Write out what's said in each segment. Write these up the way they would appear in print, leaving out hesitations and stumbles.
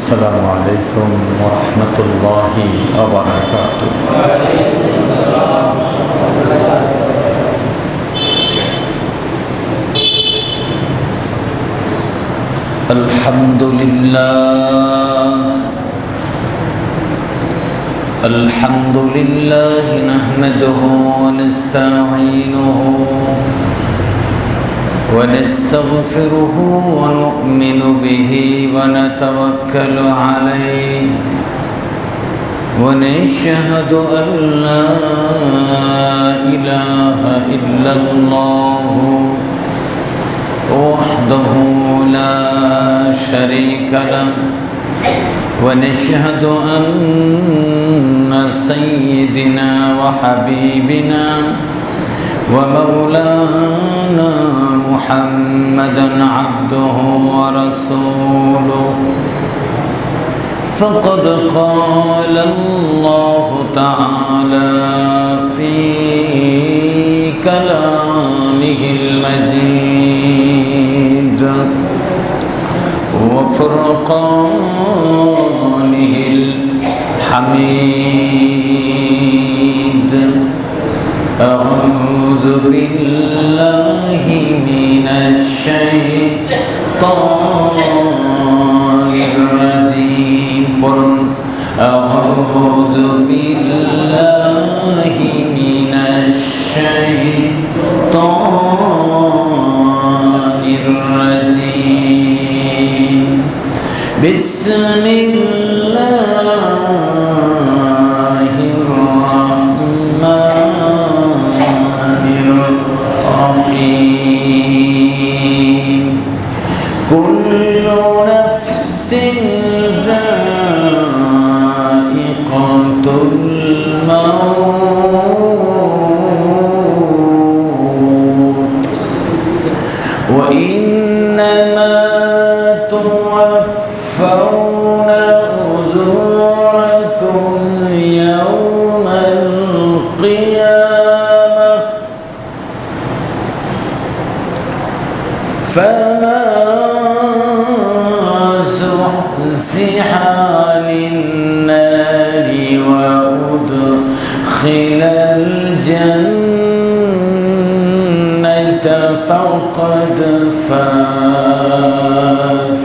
السلام عليكم ورحمة الله وبركاته. الحمد لله نحمده ونستعينه ونستغفره ونؤمن به ونتوكل عليه ونشهد أن لا إله إلا الله وحده لا شريك له ونشهد أن سيدنا وحبيبنا ومولانا محمدا عبده ورسوله فقد قال الله تعالى في كلامه المجيد وفرقانه الحميد أعوذ بالله من الشيطان الرجيم أعوذ بالله من الشيطان الرجيم بسم الله الرحمن الرحيم كل نفس ذائقة الموت وإنما توفون أجوركم يوم القيامة فمن زحزح عن النار وأدخل الجنة فقد فاز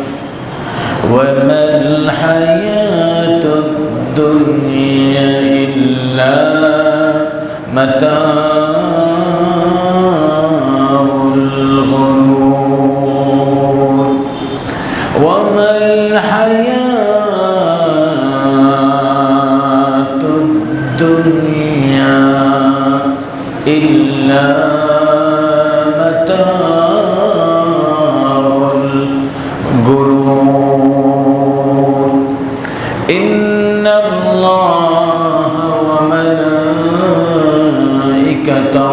وما الحياة الدنيا إلا متاع الغرور وما الحياة الدنيا إلا متاع الغرور إن الله وملائكته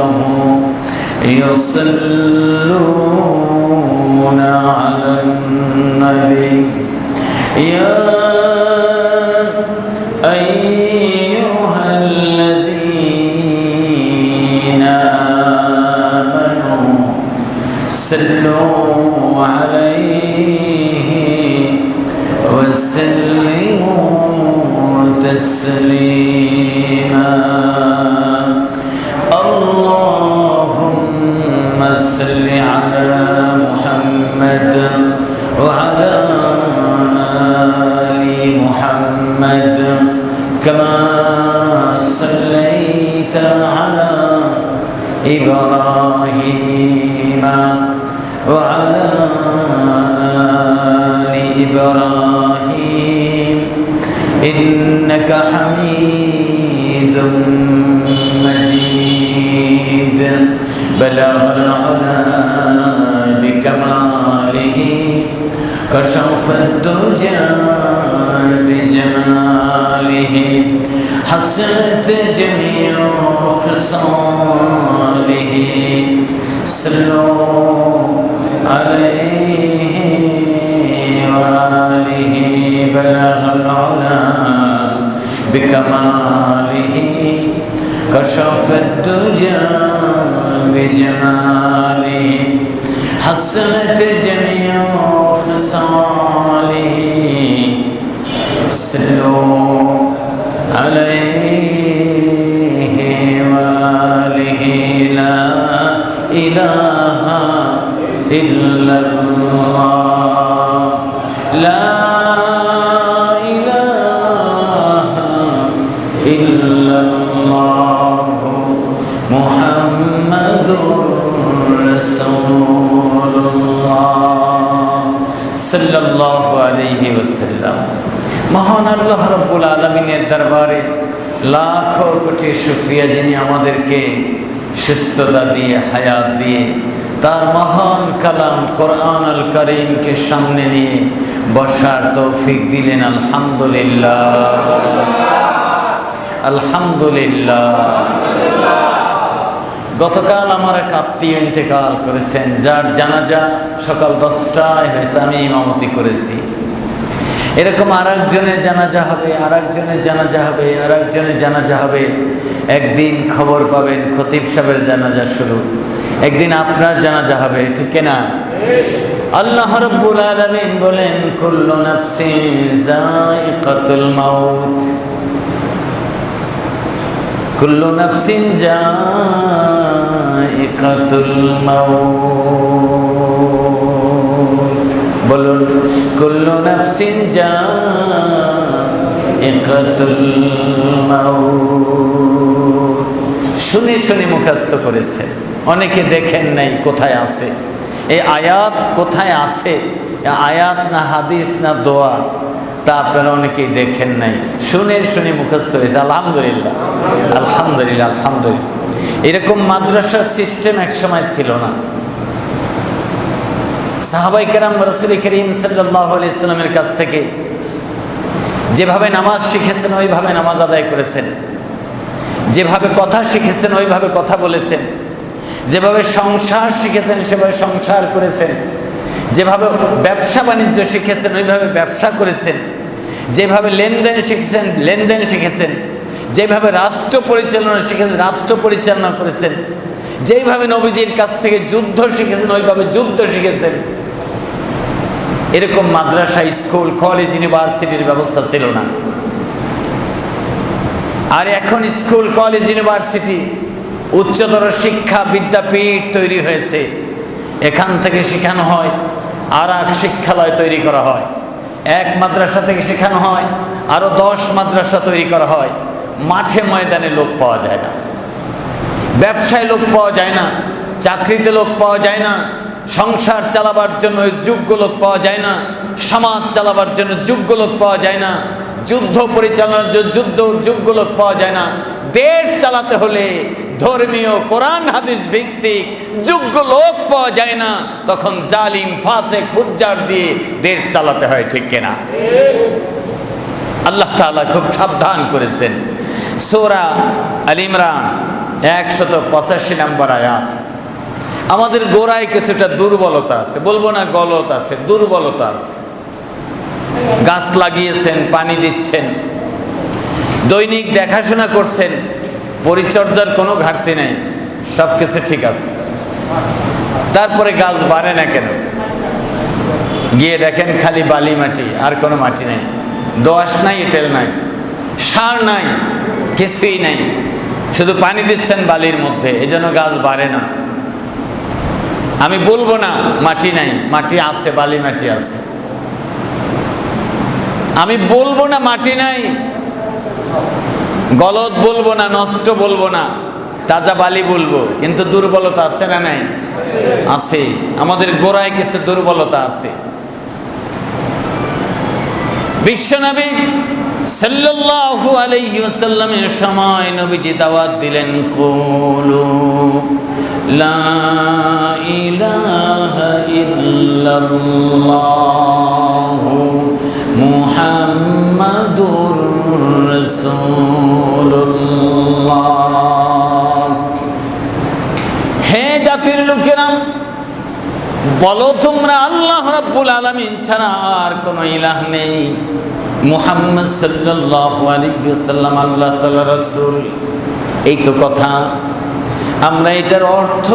يصلون على النبي يا أيها الذين آمنوا صلوا عليه وسلموا تسليما اللهم صل على محمد وعلى آل محمد كما صليت على إبراهيم وعلى آل إبراهيم إنك حميد مجيد بلغ العلا بكماله كشف الدجى بجماله حسنت جميع خصاله صلوا عليه وآله بلغ العلا بكماله كشف الدجى بجماله حسنت جميع خصاله صلوا عليه وآله لا إله إلا الله لا إله إلا الله محمد رسول الله صلى الله عليه وسلم। মহান আল্লাহ রাব্বুল আলামিনের দরবারে লাখো কোটি শুকরিয়া, যিনি আমাদেরকে সুস্থতা দিয়ে, হায়াত দিয়ে, তার মহান কালাম কোরআন আল কারীমকে সামনে নিয়ে বসার তৌফিক দিলেন। আলহামদুলিল্লাহ, আলহামদুলিল্লাহ। গতকাল আমার এক আত্মীয় ইন্তেকাল করেছেন, যার জানাজা সকাল 10টায় হয়েছে, আমি ইমামতি করেছি। এরকম আর একজনের জানাজা হবে, আর একজনের জানাজা হবে, আর একজনের জানাজা হবে। একদিন খবর পাবেন খতিব সাহেবের জানাজা শুরু, একদিন আপনার জানাজা হবে, ঠিক না? আল্লাহ রাব্বুল আলামিন বলেন কুল্লু নাফসিন যায়িকাতুল মাউত, কুল্লু নাফসিন যায়িকাতুল মাউত। বলুন কুল্লু নাফসিন যায়িকাতুল মাউত। শুনে শুনে মুখস্থ করেছেন, অনেকে দেখেন নাই কোথায় আছে এই আয়াত, কোথায় আছে আয়াত, না হাদিস না দোয়া, তা আপনারা অনেকেই দেখেন নাই, শুনে শুনে মুখস্থ হয়েছে। আলহামদুলিল্লাহ, আলহামদুলিল্লাহ, আলহামদুলিল্লাহ। এরকম মাদ্রাসার সিস্টেম একসময় ছিল না। সাহাবায়ে কেরাম রাসূল করিম সাল্লাল্লাহু আলাইহি সাল্লামের কাছ থেকে যেভাবে নামাজ শিখেছেন ওইভাবে নামাজ আদায় করেছেন, যেভাবে কথা শিখেছেন ওইভাবে কথা বলেছেন, যেভাবে সংসার শিখেছেন সেভাবে সংসার করেছেন, যেভাবে ব্যবসা বাণিজ্য শিখেছেন ওইভাবে ব্যবসা করেছেন, যেভাবে লেনদেন শিখেছেন লেনদেন শিখেছেন, যেভাবে রাষ্ট্র পরিচালনা শিখেছেন রাষ্ট্র পরিচালনা করেছেন, যেইভাবে নবীজির কাছ থেকে যুদ্ধ শিখেছেন ওইভাবে যুদ্ধ শিখেছেন। এরকম মাদ্রাসা, স্কুল, কলেজ, ইউনিভার্সিটির ব্যবস্থা ছিল না। আর এখন স্কুল, কলেজ, ইউনিভার্সিটি, উচ্চতর শিক্ষা বিদ্যাপীঠ তৈরি হয়েছে। এখান থেকে শেখানো হয়, আর এক শিক্ষালয় তৈরি করা হয়। এক মাদ্রাসা থেকে শেখানো হয়, আরও 10 মাদ্রাসা তৈরি করা হয়। মাঠে ময়দানে লোক পাওয়া যায় না, ব্যবসায় লোক পাওয়া যায় না, চাকরিতে লোক পাওয়া যায় না, সংসার চালাবার জন্য যোগ্য লোক পাওয়া যায় না, সমাজ চালাবার জন্য যোগ্য লোক পাওয়া যায় না, যুদ্ধ পরিচালনার জন্য যোগ্য লোক পাওয়া যায় না। দেশ চালাতে হলে ধর্মীয় কোরআন হাদিস ভিত্তিক যোগ্য লোক পাওয়া যায় না, তখন জালিম, ফাসেক, ফুজ্জার দিয়ে দেশ চালাতে হয়, ঠিক কিনা? আল্লাহ তাআলা খুব সাবধান করেছেন। সূরা আল ইমরান 185 নম্বর আয়াত। আমাদের গোড়ায় কিছুটা দুর্বলতা আছে, বলবো না গলত আছে, দুর্বলতা আছে। গাছ লাগিয়েছেন, পানি দিচ্ছেন, দৈনিক দেখাশোনা করছেন, পরিচর্যার কোনো ঘাটতি নেই, সব কিছু ঠিক আছে। তারপরে গাছ বাড়ে না কেন? গিয়ে দেখেন খালি বালি মাটি, আর কোনো মাটি নেই, দোআঁশ নাই, এঁটেল নাই, সার নাই, কিছুই নাই, শুধু পানি দিচ্ছেন বালির মধ্যে, এজন্য গাছ বাড়ে না। আমি বলবো না মাটি নাই, মাটি আছে, বালি মাটি আছে। আমি বলবো না মাটি নাই, গলদ বলবো না, নষ্ট বলবো না, তাজা বালি বলবো, কিন্তু দুর্বলতা আছে না নাই? আছে। আমাদের গোড়ায় কিছু দুর্বলতা আছে। বিশ্বনবী সাল্লাল্লাহু আলাইহি ওয়াসাল্লামের সময় নবীজি দাওয়াত দিলেন, কুলু লা ইলাহা ইল্লাল্লাহু মুহাম্মাদুর রাসূলুল্লাহ। হে জাতির লোকেরা, বলো তোমরা আল্লাহ রাব্বুল আলামিন ছাড়া আর কোনো ইলাহ নেই। মুহাম্মদ সাল্লাল্লাহু আলাইহি ওয়াসাল্লাম আল্লাহ তাআলার রাসূল। এই তো কথা। আমরা এটার অর্থ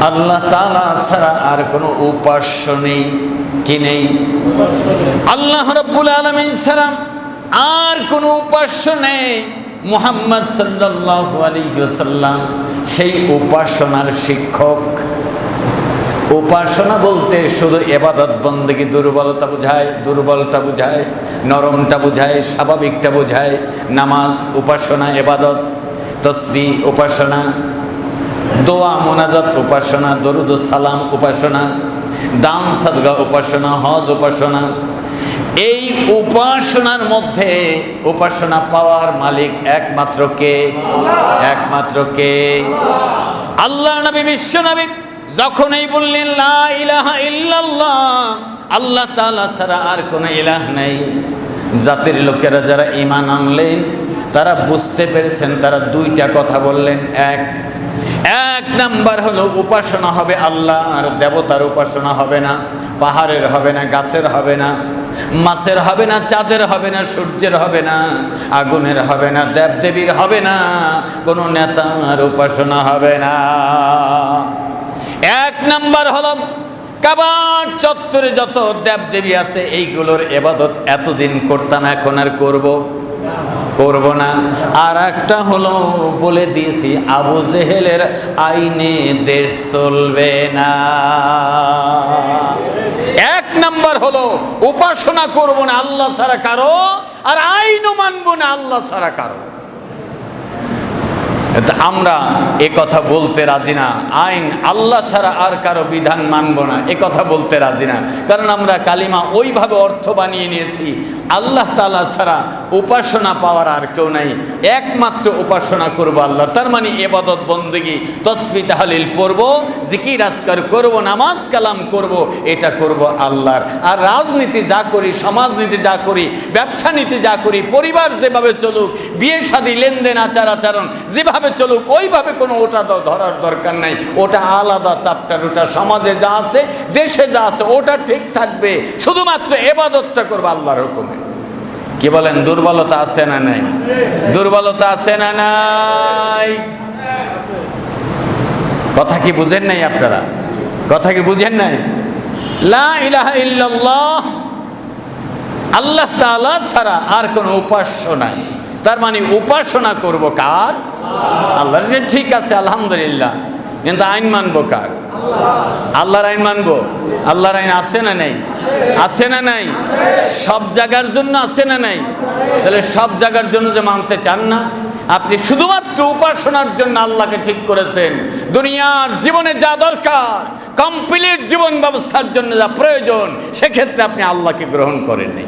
আল্লাহ তাআলা ছাড়া আর কোনো উপাস্য নেই। কি নেই? আল্লাহ রাব্বুল আলামিন ছাড়া আর কোনো উপাস্য নেই, মুহাম্মদ সাল্লাল্লাহু আলাইহি ওয়াসাল্লাম সেই উপাসনার শিক্ষক। উপাসনা বলতে শুধু ইবাদত বন্দেগী দুর্বলতা বোঝায়, দুর্বলতা বোঝায়, নরমটা বোঝায়, স্বাভাবিকটা বোঝায়। নামাজ উপাসনা, ইবাদত, তসবিহ উপাসনা, দোয়া মোনাজাত উপাসনা, দরুদ ও সালাম উপাসনা, দান সাদকা উপাসনা, হজ উপাসনা। এই উপাসনার মধ্যে উপাসনা পাওয়ার মালিক একমাত্র কে? একমাত্র কে? আল্লাহ নবী, বিশ্ব নবী যখনই বললেন লা ইলাহা ইল্লাল্লাহ, আল্লাহ তাআলা ছাড়া আর কোনো ইলাহ নেই, জাতির লোকেরা যারা ঈমান আনলেন তারা বুঝতে পেরেছেন, তারা দুইটা কথা বললেন। এক নাম্বার হলো উপাসনা হবে আল্লাহ, আর দেবতার উপাসনা হবে না, পাহাড়ের হবে না, গাছের হবে না, মাছের হবে না, চাঁদের হবে না, সূর্যের হবে না, আগুনের হবে না, দেবদেবীর হবে না, কোনো নেতার উপাসনা হবে না। এক নাম্বার হলো কাবার চত্বরে যত দেবদেবী আছে এইগুলোর ইবাদত এতদিন করতাম, এখন আর করব না। আর একটা হলো বলে দিয়েছি, আবু জেহেলের আইনে দেশ চলবে না। এক নাম্বার হলো উপাসনা করব না আল্লাহ ছাড়া কারো, আর আইনও মানব না আল্লাহ ছাড়া কারো। আমরা এ কথা বলতে রাজি না, আইন আল্লাহ ছাড়া আর কারো বিধান মানব না এ কথা বলতে রাজি না। কারণ আমরা কালিমা ওইভাবে অর্থ বানিয়ে নিয়েছি, আল্লাহ তাআলা ছাড়া উপাসনা পাওয়ার আর কেউ নাই, একমাত্র উপাসনা করব আল্লাহ। তার মানে ইবাদত বন্দেগী, তাসবিহ তাহলিল পড়ব, জিকির আজকার করব, নামাজ কালাম করব, এটা করব আল্লাহর। আর রাজনীতি যা করি, সমাজনীতি যা করি, ব্যবসা নীতি যা করি, পরিবার যেভাবে চলুক, বিয়ে শাদী লেনদেন আচার আচরণ যেভাবে চলুক, ওইভাবে কোনো ওটা ধরার দরকার নাই, ওটা আলাদা চ্যাপ্টার, ওটা সমাজে যা আছে, দেশে যা আছে, ওটা ঠিক থাকবে। শুধুমাত্র ইবাদতটা করব আল্লাহর হুকুমে। কি বলেন, দুর্বলতা আছে না নাই? দুর্বলতা আছে না নাই? কথা কি বুঝেন নাই আপনারা? কথা কি বুঝেন নাই? লা ইলাহা ইল্লাল্লাহ, আল্লাহ তাআলা ছাড়া আর কোনো উপাস্য নাই। তার মানে উপাসনা করব কার? আল্লাহর। যে ঠিক আছে আলহামদুলিল্লাহ, কিন্তু আইন মানবো কার? আল্লাহর আইন মানবো। আল্লাহর আইন আছে না নাই? আছে না নাই? সব জায়গার জন্য আছে না নাই? তাহলে সব জায়গার জন্য যে মানতে চান না, আপনি শুধুমাত্র উপাসনার জন্য আল্লাহকে ঠিক করেছেন। দুনিয়ার জীবনে যা দরকার, কমপ্লিট জীবন ব্যবস্থার জন্য যা প্রয়োজন, সেক্ষেত্রে আপনি আল্লাহকে গ্রহণ করেননি।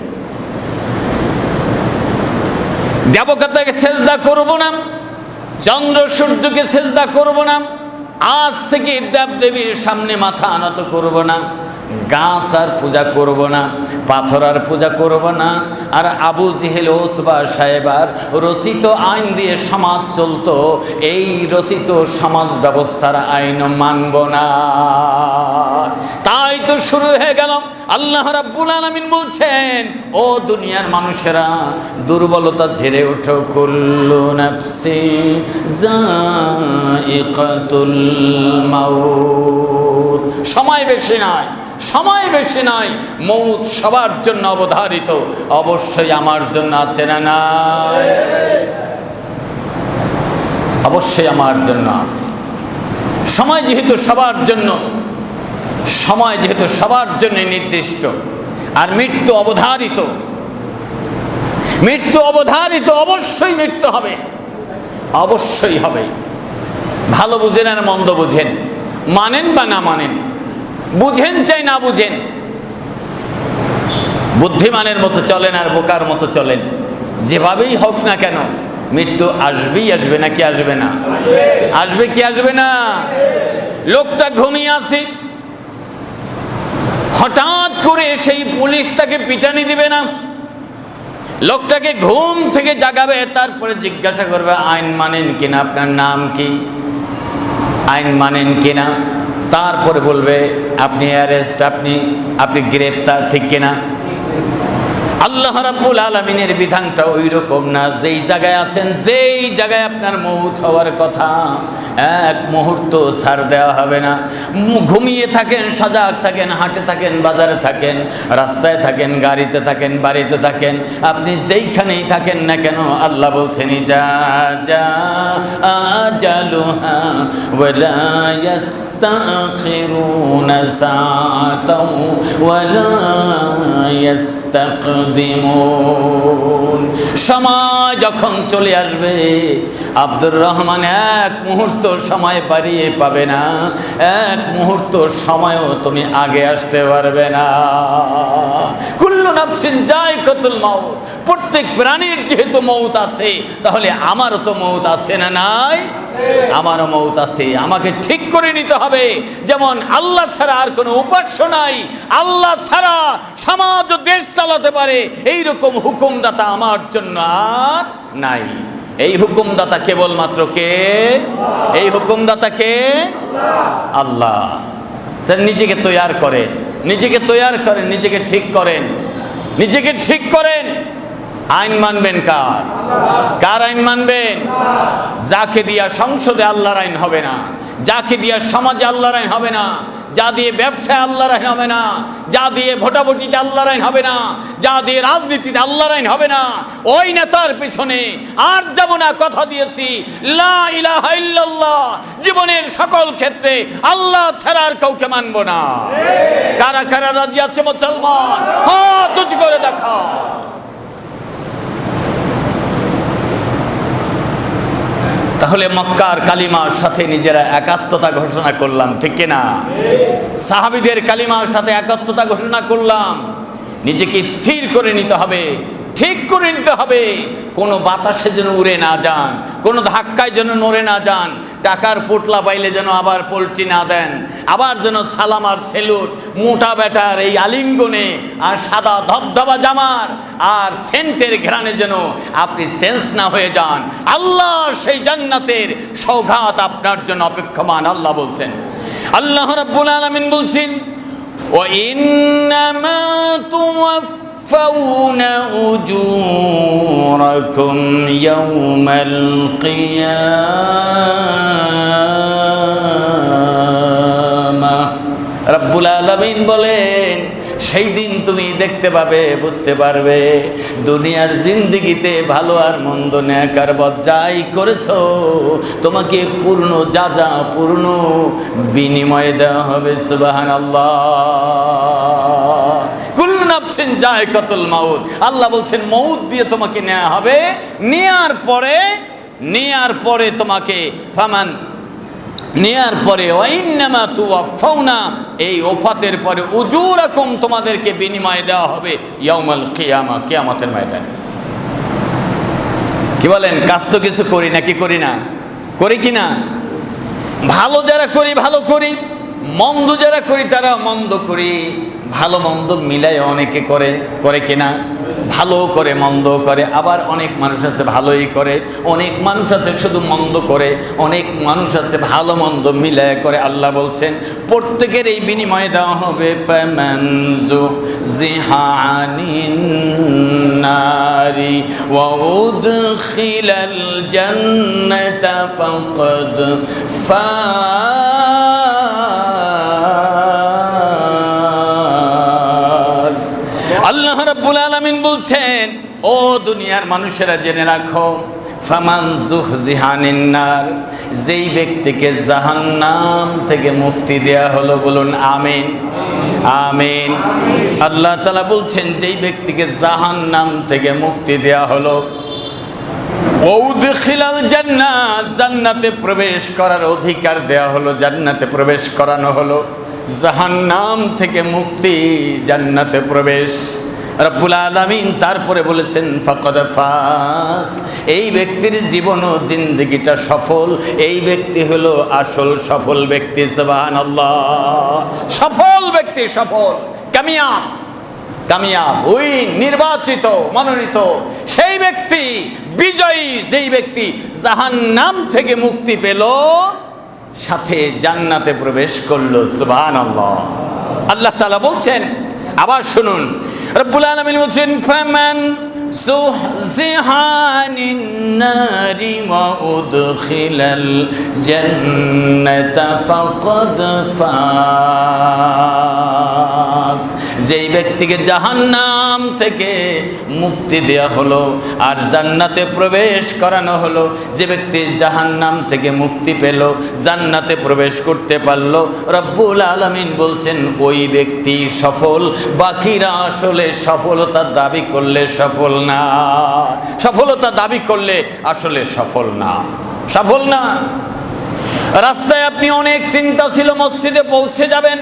দেবতাকে সেজদা করব না, চন্দ্র সূর্যকে সেজদা করব না, আজ থেকে দেবদেবীর সামনে মাথা আনত করব না, গাছ আর পূজা করব না, পাথর আর পূজা করব না। আর আবু জেহেল উতবা সাহেবার রচিত আইন দিয়ে সমাজ চলতো, এই রচিত সমাজ ব্যবস্থার আইন মানব না। তাই তো শুরু হয়ে গেল, আল্লাহ রাব্বুল আলামিন বলছেন, ও দুনিয়ার মানুষেরা দুর্বলতা ঝেড়ে ওঠো, কুল্লু নাফসি যায়িকাতুল মাউত। সময় বেশি নয়, সময় বেশি নয়, মৌত সবার জন্য অবধারিত, অবশ্যই আমার জন্য আছে না নাই? অবশ্যই আমার জন্য আছে। সময় যেহেতু সবার জন্য, সময় যেহেতু সবার জন্য নির্দিষ্ট, আর মৃত্যু অবধারিত, মৃত্যু অবধারিত, অবশ্যই মৃত্যু হবে, অবশ্যই হবে। ভালো বুঝেন আর মন্দ বুঝেন, মানেন বা না মানেন, বুঝেন চাই না বুঝেন, বুদ্ধিমানের মতো চলেন আর বোকার মতো চলেন, যেভাবেই হোক না কেন মৃত্যু আসবেই আসবে, নাকি আসবে না? আসবে কি আসবে না? লোকটা ঘুমিয়ে আছে, হঠাৎ করে সেই পুলিশ তাকে পিটানি দিবে না, লোকটাকে ঘুম থেকে জাগাবে, তারপরে জিজ্ঞাসা করবে আইন মানেন কিনা, আপনার নাম কি, আইন মানেন কিনা, তারপরে বলবে আপনি অ্যারেস্ট, আপনি গ্রেপ্তার, ঠিক কিনা? আল্লাহ রাব্বুল আলামিনের বিধানটা ওই রকম না। যেই জায়গায় আছেন, যেই জায়গায় আপনার মৌত হওয়ার কথা, এক মুহূর্ত ছাড় দেওয়া হবে না। ঘুমিয়ে থাকেন, সজাগ থাকেন, হাঁটে থাকেন, বাজারে থাকেন, রাস্তায় থাকেন, গাড়িতে থাকেন, বাড়িতে থাকেন, আপনি যেইখানেই থাকেন না কেন, আল্লাহ বলছেন ইজা জা আজালুহা ওয়ালা ইস্তাখিরুনা সাআতাও ওয়ালা ইস্তাকদিমুন। সময় যখন চলে আসবে, আব্দুর রহমান এক মুহূর্ত সময় পারিয়ে পাবে না, এক মুহূর্ত সময়ও তুমি আগে আসতে পারবে না। কুল্লু নাফসিন যায়কাতুল মাউত, প্রত্যেক প্রাণীর যেহেতু মৌত আছে, তাহলে আমারও তো মৌত আছে না নাই? আমারও মৌত আছে। আমাকে ঠিক করে নিতে হবে, যেমন আল্লাহ ছাড়া আর কোনো উপাস্য নাই, আল্লাহ ছাড়া সমাজ ও দেশ চালাতে পারে এইরকম হুকুমদাতা আমার জন্য আর নাই। এই হুকুমদাতা কেবলমাত্র কে? এই হুকুমদাতা কে? আল্লাহ। তাই নিজেকে তৈয়ার করেন, নিজেকে তৈয়ার করেন, নিজেকে ঠিক করেন, নিজেকে ঠিক করেন। আইন মানবেন কার? কার আইন মানবেন? যাকে দিয়া সংসদে আল্লাহর আইন হবে না, যাকে দিয়া সমাজে আল্লাহর আইন হবে না, যা দিয়ে ব্যবসায় আল্লাহর আইন হবে না, যা দিয়ে ভোটাভুটিতে আল্লাহর আইন হবে না, যা দিয়ে রাজনীতিতে আল্লাহর আইন হবে না, ওই নেতার পিছনে আর যাব না। কথা দিয়েছি লা ইলাহা ইল্লাল্লাহ, জীবনের সকল ক্ষেত্রে আল্লাহ ছাড়া আর কাউকে মানব না। কারা কারা রাজি আছে মুসলমান? হাত উঁচু করে দেখা। তাহলে মক্কার কালিমার সাথে নিজেরা একাত্মতা ঘোষণা করলাম, ঠিক কিনা? সাহাবীদের কালিমার সাথে একাত্মতা ঘোষণা করলাম। নিজেকে স্থির করে নিতে হবে, ঠিক করে নিতে হবে। কোনো বাতাসে যেন উড়ে না যান, কোনো ধাক্কায় যেন নড়ে না যান, টাকার পোটলা পাইলে যেন আবার পল্টি না দেন, আবার যেন সালাম আর সেলুট, মোটা বেটার এই আলিঙ্গনে আর সাদা ধবধবা জামার আর সেন্টের ঘ্রাণে যেন আপনি সেন্স না হয়ে যান। আল্লাহ সেই জান্নাতের সৌগাত আপনার জন্য অপেক্ষমান। আল্লাহ বলছেন, আল্লাহ রাব্বুল আলামিন বলছেন, ওয়া ইন্নামা তুওয়াফাউনা উজুরাকুম ইয়াওমাল কিয়ামাহ। রাব্বুল আলামিন বলেন, সেই দিন তুমি দেখতে পাবে, বুঝতে পারবে, দুনিয়ার জিন্দেগিতে ভালো আর মন্দ, নেক আর বদ যাই করেছো, তোমাকে পূর্ণ যা পূর্ণ বিনিময় দেওয়া হবে। সুবহানাল্লাহ। কুল্লু নাফসিন যায়কাতুল মাউত। আল্লাহ বলছেন মউত দিয়ে তোমাকে নেওয়া হবে, নেয়ার পরে তোমাকে ফামান, নেয়ার পরে ওয়াইন্নামা তুওয়াফাউনা, এই ওফাতের পরে উজুরাকুম, তোমাদেরকে বিনিময় দেওয়া হবে ইয়াউমাল কিয়ামা, কিয়ামতের ময়দানে। কি বলেন? কাজ তো কিছু করি না, কি করি না? করি কি না? ভালো যারা করি ভালো করি, মন্দ যারা করি তারা মন্দ করি। ভালো মন্দ মিলাই অনেকে করে কিনা? ভালো করে মন্দ করে। আবার অনেক মানুষ আছে ভালোই করে, অনেক মানুষ আছে শুধু মন্দ করে, অনেক মানুষ আছে ভালো মন্দ মিলায় করে। আল্লাহ বলছেন প্রত্যেকের এই বিনিময় দেওয়া হবে। ফামান যুহজিহা আনিন নারি ওয়া উদখিলাল জান্নাতা ফাকাদ ফাজ। আল্লাহ রাব্বুল আলামিন বলছেন, ও দুনিয়ার মানুষেরা জেনে রাখো, ফামান যুহজিহা আনিন নার, যেই ব্যক্তিকে জাহান্নাম থেকে মুক্তি দেয়া হলো, বলুন আমিন আমিন। আল্লাহ তাআলা বলছেন যেই ব্যক্তিকে জাহান্নাম থেকে মুক্তি দেয়া হলো, উদখিলাল জান্নাত, জান্নাতে প্রবেশ করার অধিকার দেয়া হলো, জান্নাতে প্রবেশ করানো হলো। জাহান্নাম থেকে মুক্তি, জান্নাতে প্রবেশ। রব্বুল আলামিন তারপরে বলেছেন ফাকাদ ফাজ, এই ব্যক্তির জীবন ও জিন্দেগিটা সফল, এই ব্যক্তি হলো আসল সফল ব্যক্তি। সুবহানাল্লাহ। সফল ব্যক্তি, সফল, কামিয়াব, কামিয়াব, ওই নির্বাচিত মনোনীত সেই ব্যক্তি, বিজয়ী যেই ব্যক্তি জাহান্নাম থেকে মুক্তি পেল, সাথে জান্নাতে প্রবেশ করলো। সুবহানাল্লাহ। আল্লাহ তাআলা বলছেন, আবার শুনুন, রব্বুল আলামিন বলছেন ফামান সুহজিহানিন নারি ওয়া উদখিলাল জান্নাতা ফাকাদ ফাজ। যেই ব্যক্তিকে জাহান্নাম থেকে মুক্তি দেয়া হলো আর জান্নাতে প্রবেশ করানো হলো, যে ব্যক্তি জাহান্নাম থেকে মুক্তি পেল, জান্নাতে প্রবেশ করতে পারলো, রব্বুল আলামিন বলছেন ওই ব্যক্তি সফল। বাকিরা আসলে সফলতা দাবি করলে সফল না, সফলতা দাবি করলে আসলে সফল না, সফল না। রাস্তায় আপনি অনেক চিন্তা ছিল মসজিদে পৌঁছে যাবেন,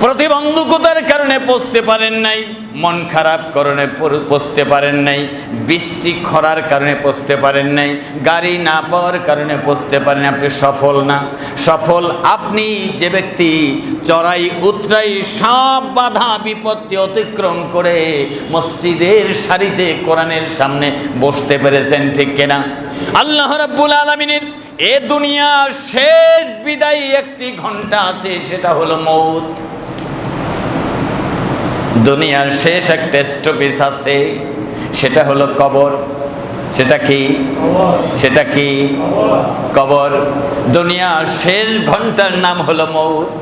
প্রতিবন্ধকতার কারণে পৌঁছতে পারেন নাই, মন খারাপ কারণে পৌঁছতে পারেন নাই, বৃষ্টি খরার কারণে পৌঁছতে পারেন নাই, গাড়ি না পাওয়ার কারণে পৌঁছতে পারেন, আপনি সফল না। সফল আপনি যে ব্যক্তি চড়াই উতরাই সব বাধা বিপত্তি অতিক্রম করে মসজিদের সারিতে কোরআনের সামনে বসতে পেরেছেন, ঠিক কিনা? আল্লাহ রাব্বুল আলামিনের এ দুনিয়ার শেষ বিদায়ী একটি ঘন্টা আছে, সেটা হলো মউত। দুনিয়ার শেষ একটা স্টপেজ আছে, সেটা হলো কবর। সেটা কি? সেটা কি? কবর। দুনিয়ার শেষ ঘন্টার নাম হলো মউত।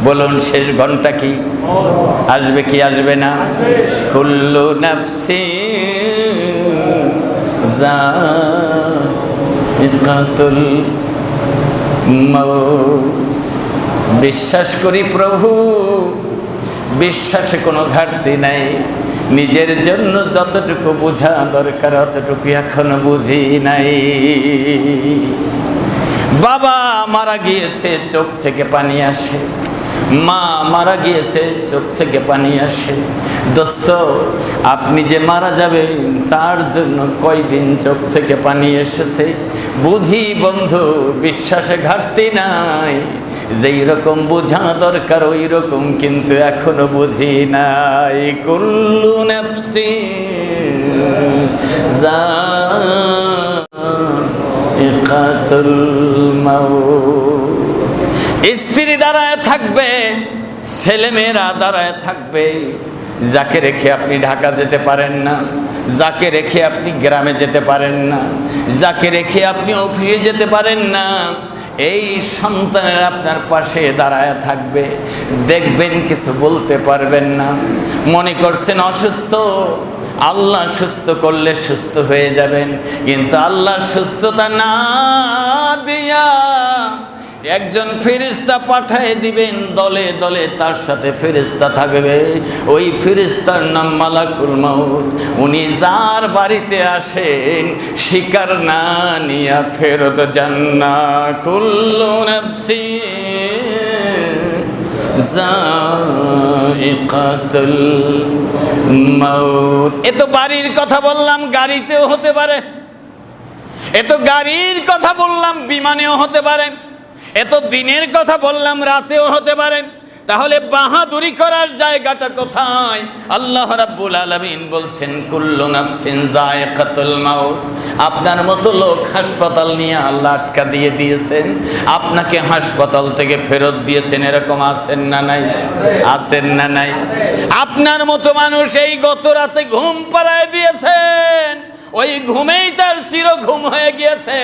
বলুন শেষ ঘন্টা কি? আসবে কি আসবে না? কুল্লু নাফসিন যায়িকাতুল মাউত। বিশ্বাস করি প্রভু, বিশ্বাসে কোনো ঘাটতি নাই। নিজের জন্য যতটুকু বোঝা দরকার অতটুকু এখনো বুঝি নাই। বাবা মারা গিয়েছে, চোখ থেকে পানি আসে। মা মারা গিয়েছে, চোখ থেকে পানি আসে। দোস্ত, আপনি যে মারা যাবেন তার জন্য কয়দিন চোখ থেকে পানি এসেছে বুঝি বন্ধু। বিশ্বাসে ঘাটতি নাই, যেই রকম বোঝা দরকার ওই রকম কিন্তু এখনো বুঝি নাই। কুল্লু নাফসিন যায়িকাতুল মাউত। স্ত্রী দাঁড়ায় থাকবে, ছেলেমেয়েরা দাঁড়ায় থাকবে। যাকে রেখে আপনি ঢাকা যেতে পারেন না, যাকে রেখে আপনি গ্রামে যেতে পারেন না, যাকে রেখে আপনি অফিসে যেতে পারেন না, এই সন্তানের আপনার পাশে দাঁড়ায় থাকবে। দেখবেন কিছু বলতে পারবেন না, মনে করছেন অসুস্থ, আল্লাহ সুস্থ করলে সুস্থ হয়ে যাবেন। কিন্তু আল্লাহ সুস্থতা না দিয়া একজন ফেরেশতা পাঠিয়ে দিবেন, দলে দলে তার সাথে ফেরেশতা থাকবে। ওই ফেরেশতার নাম মালাকুল মাউত। উনি যার বাড়িতে আসেন শিকার না নিয়া ফেরত যান না। কুল্লু নাফসিন যায়িকাতুল মাউত। এ তো বাড়ির কথা বললাম, গাড়িতেও হতে পারে। এ তো গাড়ির কথা বললাম, বিমানেও হতে পারে। এত দিনের কথা বললাম, রাতেও হতে পারে। তাহলে বাহাদুরি করার জায়গাটা কোথায়? আল্লাহ রাব্বুল আলামিন বলছেন কুল্লু নাফসিন যায়িকাতুল মাউত। আপনার মতো লোক হাসপাতাল নিয়ে আল্লাহ আটকা দিয়ে দিয়েছেন, আপনাকে হাসপাতাল থেকে ফেরত দিয়েছেন। এরকম আছেন না নাই? আছেন না নাই? আপনার মতো মানুষ এই গত রাতে ঘুম পাড়ায় দিয়েছেন, ওই ঘুমেই তার চির ঘুম হয়ে গিয়েছে।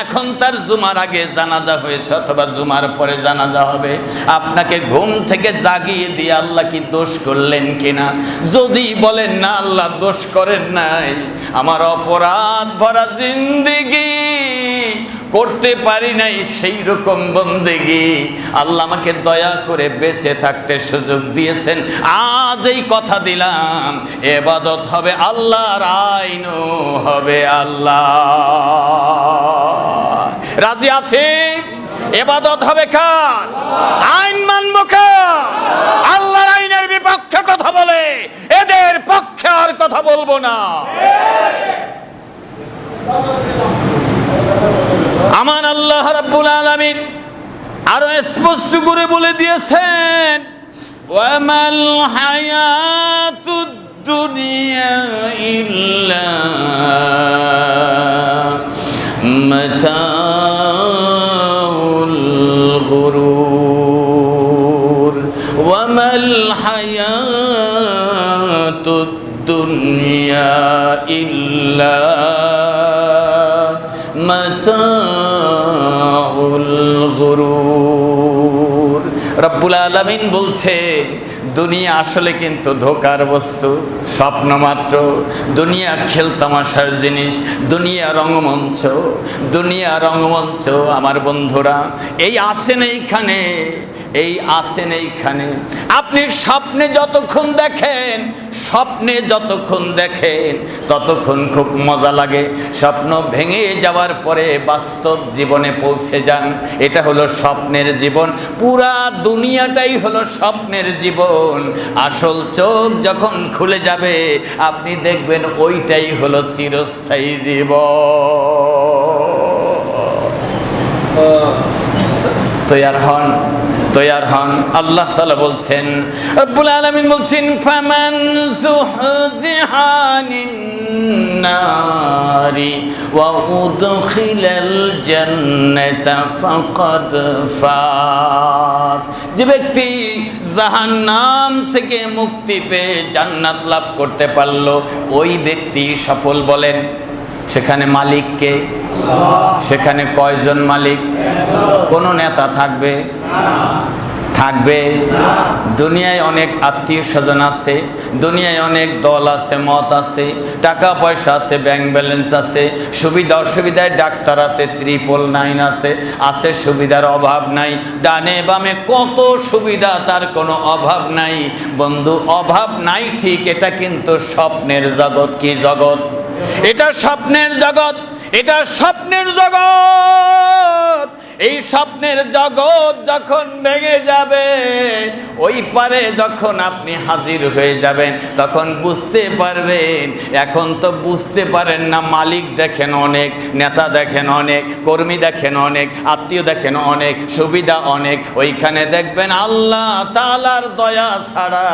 এখন তার জুমার আগে জানাজা হয়েছে অথবা জুমার পরে জানাজা হবে। আপনাকে ঘুম থেকে জাগিয়ে দিয়ে আল্লাহ কি দোষ করলেন কিনা? যদি বলেন না আল্লাহ দোষ করেন নাই, আমার অপরাধ ভরা জিন্দেগি করতে পারি নাই সেই রকম বন্দেগি আল্লাহ আমাকে দয়া করে বেঁচে থাকতে সুযোগ দিয়েছেন। আজ এই কথা দিলাম, ইবাদত হবে আল্লাহর, আইনও হবে আল্লাহ। রাজি আছে? ইবাদত হবে কার? আইন মানব কার? আল্লাহর আইনের বিপক্ষে কথা বলে এদের পক্ষে আর কথা বলবো না। আমান আল্লাহ রাব্বুল আলামিন আরো স্পষ্ট করে বলে দিয়েছেন, ওয়ামাল হায়াতুদ দুনিয়া ইল্লা মাতাউল গুরুর ওয়ামাল হায়াত দুনিয়া ইল্লা মাতাউল গুরুর। রব্বুল আলামিন বলছে দুনিয়া আসলে কিন্তু ধোকার বস্তু, স্বপ্ন মাত্র। দুনিয়া খেলতামাশার জিনিস, দুনিয়া রঙ্গমঞ্চ, দুনিয়া রঙ্গমঞ্চ। আমার বন্ধুরা, এই আছেন এইখানে, এই আছেন এইখানে। আপনি স্বপ্নে যতক্ষণ দেখেন, স্বপ্নে যতক্ষণ দেখেন ততক্ষণ খুব মজা লাগে। স্বপ্ন ভেঙে যাওয়ার পরে বাস্তব জীবনে পৌঁছে যান, এটা হলো স্বপ্নের জীবন। পুরা দুনিয়াটাই হলো স্বপ্নের জীবন। আসল চোখ যখন খুলে যাবে আপনি দেখবেন ওইটাই হলো চিরস্থায়ী জীবন। তৈয়ার হন, তৈয়ার হন। আল্লাহ তাআলা বলছেন, রব্বুল আলামিন বলছেন, ফামান যুহজিহা আনিন নারি ওয়া উদখিলাল জান্নাতা ফাকাদ ফাজ। যে ব্যক্তি জাহান্নাম থেকে মুক্তি পেয়ে জান্নাত লাভ করতে পারল, ওই ব্যক্তি সফল। বলেন সেখানে মালিককে? সেখানে কয়জন মালিক? কোন নেতা থাকবে? থাকবে? দুনিয়ায় অনেক আত্মীয় স্বজন আছে, দুনিয়ায় অনেক দল আছে, মত আছে, টাকা পয়সা আছে, ব্যাংক ব্যালেন্স আছে, সুবিধা অসুবিধায় ডাক্তার আছে, 999 আছে, আছে সুবিধার অভাব নাই। ডানে বামে কত সুবিধা, তার কোনো অভাব নাই। বন্ধু, অভাব নাই ঠিক, এটা কিন্তু স্বপ্নের জগৎ। কি জগৎ? এটা স্বপ্নের জগৎ, এটা স্বপ্নের জগৎ। এই স্বপ্নের জগৎ যখন ভেঙে যাবে, ওই পারে যখন আপনি হাজির হয়ে যাবেন তখন বুঝতে পারবেন। এখন তো বুঝতে পারেন না। মালিক দেখেন অনেক, নেতা দেখেন অনেক, কর্মী দেখেন অনেক, আত্মীয় দেখেন অনেক, সুবিধা অনেক। ওইখানে দেখবেন আল্লাহ তাআলার দয়া ছাড়া,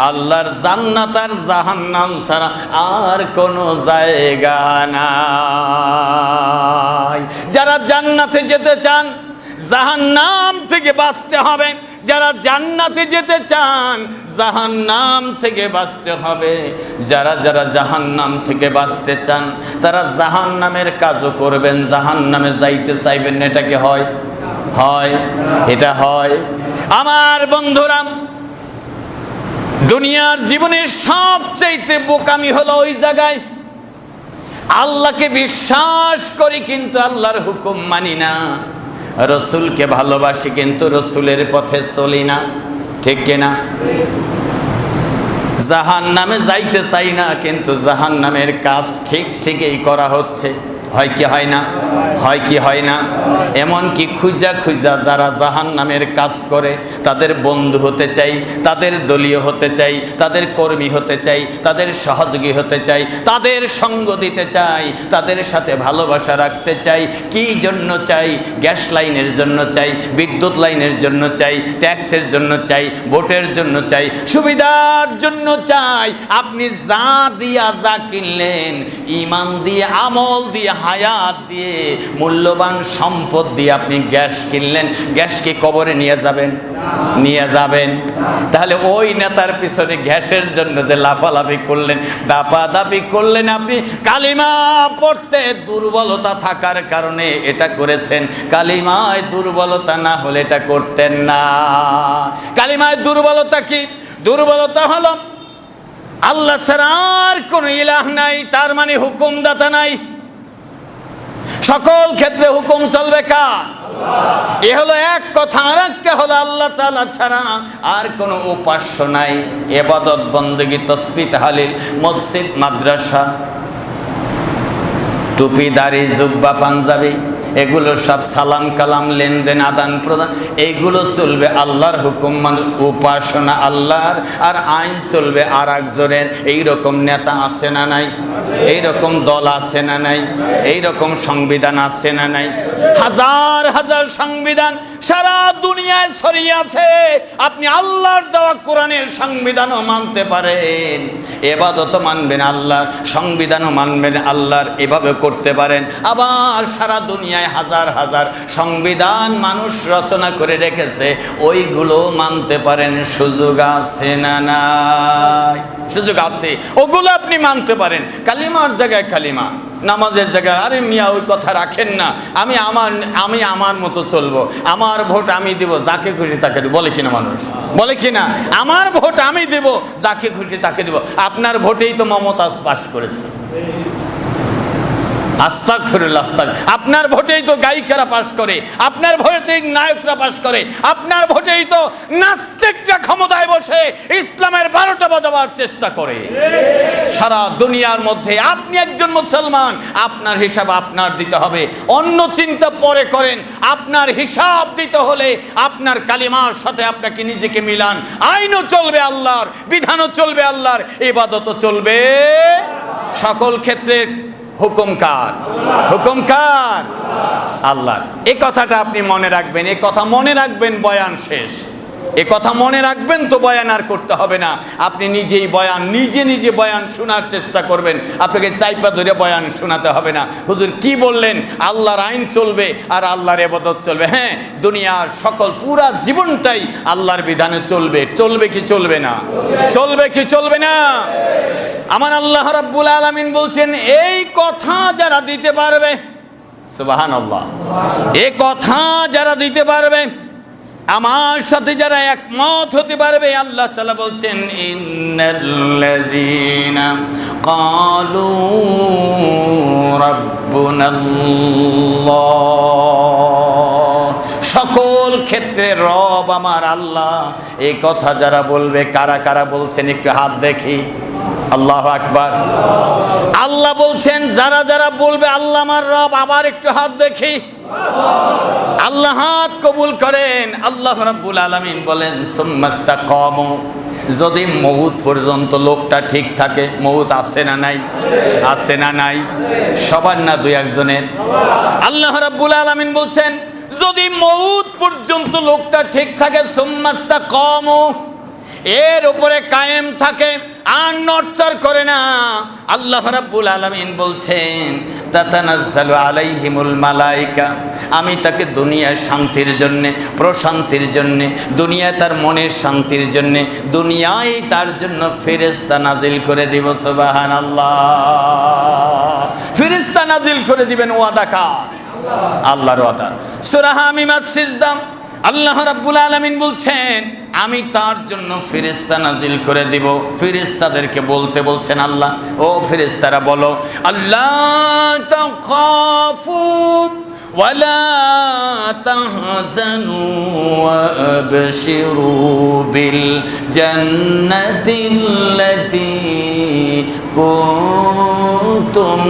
আল্লাহর জান্নাত আর জাহান্নাম ছাড়া আর কোনো জায়গা নাই। যারা জান্নাতে যেতে চান জাহান্নাম থেকে বাঁচতে হবে, যারা জান্নাতে যেতে চান জাহান্নাম থেকে বাঁচতে হবে। যারা যারা জাহান্নাম থেকে বাঁচতে চান তারা জাহান্নামের কাজও করবেন, জাহান্নামে যাইতে চাইবেন না। এটা কি হয়? হয়, এটা হয়। আমার বন্ধুরা, দুনিয়ার জীবনের সবচাইতে বোকামি হলো ওই জায়গায় আল্লাহকে বিশ্বাস করি কিন্তু আল্লাহর হুকুম মানি না, রসুলকে ভালোবাসি কিন্তু রসুলের পথে চলি না। ঠিক কিনা? জাহান্নামে যাইতে চাই না কিন্তু জাহান্নামের কাজ ঠিক ঠিকই করা হচ্ছে। হয় কি হয় না? হয় কি হয় না? এমনকি খুঁজা খুঁজা যারা জাহান্নামের কাজ করে তাদের বন্ধু হতে চাই, তাদের দলীয় হতে চাই, তাদের কর্মী হতে চাই, তাদের সহযোগী হতে চাই, তাদের সঙ্গ দিতে চাই, তাদের সাথে ভালোবাসা রাখতে চাই। কি জন্য চাই? গ্যাস লাইনের জন্য চাই, বিদ্যুৎ লাইনের জন্য চাই, ট্যাক্সের জন্য চাই, ভোটের জন্য চাই, সুবিধার জন্য চাই। আপনি যা দিয়া যা কিনলেন, ঈমান দিয়ে, আমল দিয়ে, হায়াত দিয়ে, মূল্যবান সম্পদ দিয়ে আপনি গ্যাস কিনলেন, গ্যাস কি কবরে নিয়ে যাবেন? নিয়ে যাবেন। তাহলে ওই নেতার পিছনে গ্যাসের জন্য যে লাফালাফি করলেন, দাপাদাপি করলেন, আপনি কালিমা পড়তে দুর্বলতা থাকার কারণে এটা করেছেন। কালিমায় দুর্বলতা না হলে এটা করতেন না। কালিমায় দুর্বলতা কি? দুর্বলতা হলো আল্লাহ ছাড়া আর কোনো ইলাহ নাই, তার মানে হুকুমদাতা নাই। সকল ক্ষেত্রে হুকুম চলবে কার? এ হলো এক কথা। আর একটা হলো আল্লাহ তাআলা ছাড়া আর কোনো উপাস্য নাই। ইবাদত বন্দেগী, তাসবিহ, তাহলিল, মসজিদ, মাদ্রাসা, টুপি, দাড়ি, জুব্বা, পাঞ্জাবি, এগুলো সব সালাম কালাম, লেনদেন, আদান প্রদান, এইগুলো চলবে আল্লাহর হুকুম মানে উপাসনা আল্লাহর, আর আইন চলবে আর একজনের। এইরকম নেতা আছে না নাই? এইরকম দল আছে না নাই? এইরকম সংবিধান আছে না নাই? হাজার হাজার সংবিধান সারা দুনিয়ায় ছড়িয়ে আছে। আপনি আল্লাহর দেওয়া কোরআনের সংবিধানও মানতে পারেন, ইবাদতও মানবেন আল্লাহর, সংবিধানও মানবেন আল্লাহর, এভাবে করতে পারেন। আবার সারা দুনিয়ায় হাজার হাজার সংবিধান মানুষ রচনা করে রেখেছে, ওইগুলো মানতে পারেন। সুযোগ আছে না নাই? সুযোগ আছে, ওগুলো আপনি মানতে পারেন। কালিমার জায়গায় কালিমা, নামাজের জায়গায় আরে মিয়া ওই কথা রাখেন না, আমি আমার মতো চলবো, আমার ভোট আমি দেব, যাকে খুশি তাকে দেব, বলে কিনা মানুষ? বলে কিনা? আমার ভোট আমি দেব, যাকে খুশি তাকে দেব। আপনার ভোটেই তো মমতাজ পাস করেছে। আস্তাগফিরুল্লাহ, আপনার ভোটেই তো গায়িকারা পাস করে, আপনার ভোটেই নায়করা পাস করে, আপনার ভোটেই তো নাস্তিকরা ক্ষমতায় বসে ইসলামের 12টা বাজাবার চেষ্টা করে। সারা দুনিয়ার মধ্যে আপনি একজন মুসলমান, আপনার হিসাব আপনার দিতে হবে, অন্য চিন্তা পরে করেন। আপনার হিসাব দিতে হলে আপনার কালিমার সাথে আপনাকে নিজেকে মিলান। আইনও চলবে আল্লাহর, বিধানও চলবে আল্লাহর, ইবাদতও চলবে। সকল ক্ষেত্রে হুকুম কার? হুকুম কার? আল্লাহ। এই কথাটা আপনি মনে রাখবেন, এই কথা মনে রাখবেন, বয়ান শেষ। এই কথা মনে রাখবেন তো বয়ান আর করতে হবে না। আপনি নিজেই বয়ান, নিজে বয়ান শোনার চেষ্টা করবেন। আপনাকে চাইপা ধরে বয়ান শোনাতে হবে না। হুজুর কি বললেন? আল্লাহর আইন চলবে আর আল্লাহর ইবাদত চলবে। হ্যাঁ, দুনিয়ার সকল পুরা জীবনটাই আল্লাহর বিধানে চলবে। চলবে কি চলবে না? চলবে কি চলবে না? আমার আল্লাহ রাব্বুল আলামিন বলছেন, এই কথা যারা দিতে পারবে, সুবহানাল্লাহ, এই কথা যারা দিতে পারবে, আমার সাথে যারা একমত হতে পারবে, আল্লাহ তাআলা বলছেন, ইন্নাল্লাযীনা ক্বালু রাব্বুনাল্লাহ, সকল ক্ষেত্রে রব আমার আল্লাহ। এই কথা যারা বলবে, কারা কারা বলছেন একটু হাত দেখি। আল্লাহু আকবার। আল্লাহ বলছেন যারা যারা বলবে আল্লাহ আমার রব, আবার একটু হাত দেখি। আল্লাহ হাত কবুল করেন। আল্লাহ রাব্বুল আলামিন বলেন, সুম্মাস্তাকামু, যদি মউত পর্যন্ত লোকটা ঠিক থাকে। মউত আছে না নাই? আছে না নাই? সবার না, দুই একজনের। আল্লাহ রাব্বুল আলামিন বলছেন, যদি মউত পর্যন্ত লোকটা ঠিক থাকে, সুম্মাস্তাকামু, এর উপরে কায়েম থাকে, আর নড়চড় করে না, আল্লাহ রাব্বুল আলামিন বলছেন, তাতানাজ্জালু আলাইহিমুল মালায়েকা, আমি তাকে দুনিয়ায় শান্তির জন্যে, প্রশান্তির জন্যে, দুনিয়ায় তার মনের শান্তির জন্যে, দুনিয়ায় তার জন্য ফেরেশতা নাজিল করে দিব। সুবহানাল্লাহ, ফেরেশতা নাজিল করে দিবেন। ওয়াদা কার? আল্লাহর ওয়াদা। সূরা হামিমার সিজদা, আল্লাহ রাব্বুল আলামিন বলছেন, আমি তার জন্য ফেরেশতা নাজিল করে দিব। ফেরেশতাদেরকে বলতে বলছেন আল্লাহ, ও ফেরেশতারা বলো, আল্লাহ তাখাফু ওয়ালা তাহজানু ওয়া আবশিরু বিল জান্নাতিল্লাতী কুনতুম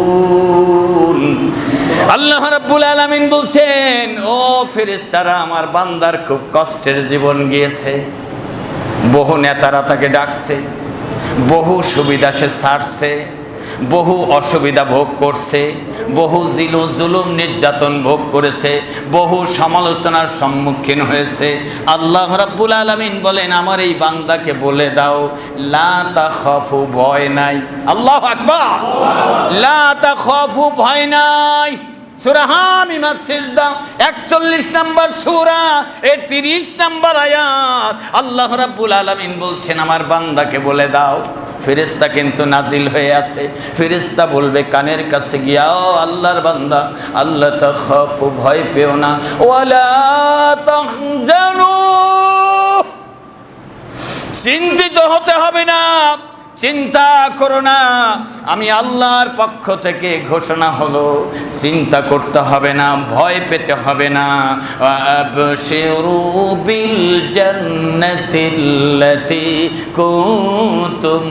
তুআদুন। আল্লাহ রাব্বুল আলামিন বলছেন, ও ফেরেশতারা, আমার বান্দার খুব কষ্টের জীবন গিয়েছে। বহু নেতারা তাকে ডাকছে, বহু সুবিধা সে ছাড়ছে, বহু অসুবিধা ভোগ করছে, বহু জুলুম নির্যাতন ভোগ করেছে, বহু সমালোচনার সম্মুখীন হয়েছে। আল্লাহ রাব্বুল আলামিন বলেন, আমার এই বান্দাকে বলে দাও, লা তাখাফু, ভয় নাই। আল্লাহু আকবার। লা তাখাফু, ভয় নাই। সূরা হামিমার সিজদা 41 নম্বর সূরা, এর 30 নম্বর আয়াত। আল্লাহ রাব্বুল আলামিন বলছেন, আমার বান্দাকে বলে দাও। ফেরেশতা কিন্তু নাজিল হয়ে আছে। ফেরেশতা বলবে কানের কাছে গিয়া, ও আল্লাহর বান্দা, আল্লাহ তাখাফু, ভয় পেও না, ওয়ালা তাহজানু, চিন্তিত হতে হবে না, চিন্তা করো না। আমি আল্লাহর পক্ষ থেকে ঘোষণা হলো, চিন্তা করতে হবে না, ভয় পেতে হবে না। আবশিরু বিল জান্নাতিল্লাতী কুনতুম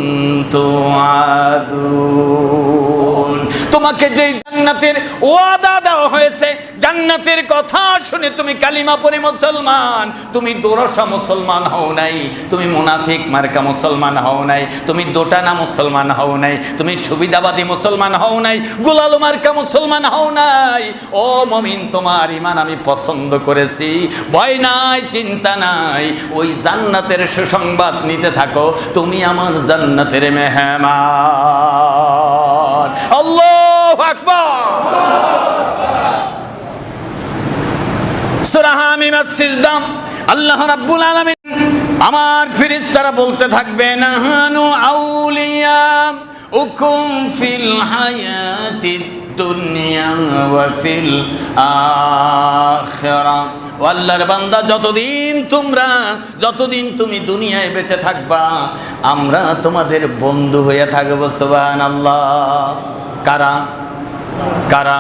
তুআদুন, তোমাকে যেই জান্নাতের ওয়াদা দেওয়া হয়েছে, জান্নাতের কথা শুনে তুমি কালিমা পড়ে মুসলমান, তুমি দোরসা মুসলমান হও নাই, তুমি মুনাফিক মার্কা মুসলমান হও নাই, তুমি দোটানা মুসলমান হও নাই, তুমি সুবিধাবাদী মুসলমান হও নাই, গোলালু মার্কা মুসলমান হও নাই। ও মুমিন, তোমার ঈমান আমি পছন্দ করেছি। ভয় নাই, চিন্তা নাই, ওই জান্নাতের সুসংবাদ নিতে থাকো, তুমি আমার জান্নাতের মেহমান। আল্লাহু আকবার। সূরা হামিমার সিজদা, আল্লাহ রাব্বুল আলামিন আমার ফেরেশতারা বলতে থাকবে নাহানু আউলিয়া উকুম ফিল হায়াতিদ দুনিয়া ওয়া ফিল আখিরাহ। আল্লাহর বান্দা, যতদিন তুমি দুনিয়ায় বেঁচে থাকবা, আমরা তোমাদের বন্ধু হয়ে থাকবো। সুবহানাল্লাহ। কারা কারা?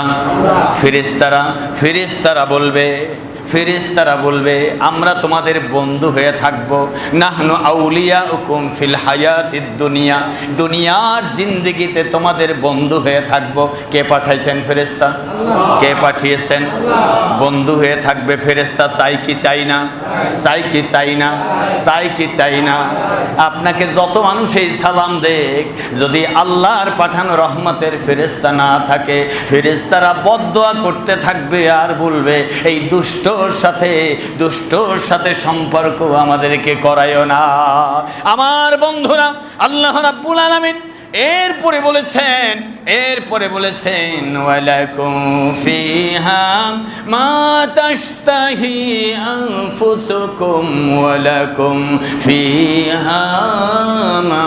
ফেরেশতারা বলবে আমরা তোমাদের বন্ধু হয়ে থাকবো। নাহনু আউলিয়াউকুম ফিল হায়াতিদ দুনিয়া, দুনিয়ার জিন্দেগিতে তোমাদের বন্ধু হয়ে থাকবো। কে পাঠাইছেন? ফেরেশতা। কে পাঠিয়েছেন? বন্ধু হয়ে থাকবে ফেরেশতা। চাই কি চাই না? চাই কি চাই না? চাই কি চাই না? আপনাকে যত মানুষ এই সালাম দেখ, যদি আল্লাহর পাঠানো রহমতের ফেরেশতা না থাকে, ফেরেশতারা বদদোয়া করতে থাকবে আর বলবে এই দুষ্টর সাথে সম্পর্ক আমাদেরকে করায়ও না। আমার বন্ধুরা, আল্লাহ রাব্বুল আলামিন এরপরে বলেছেন ওয়ালাকুম ফিহা মা তাশতাহি আনফুসুকুম ওয়ালাকুম ফিহা মা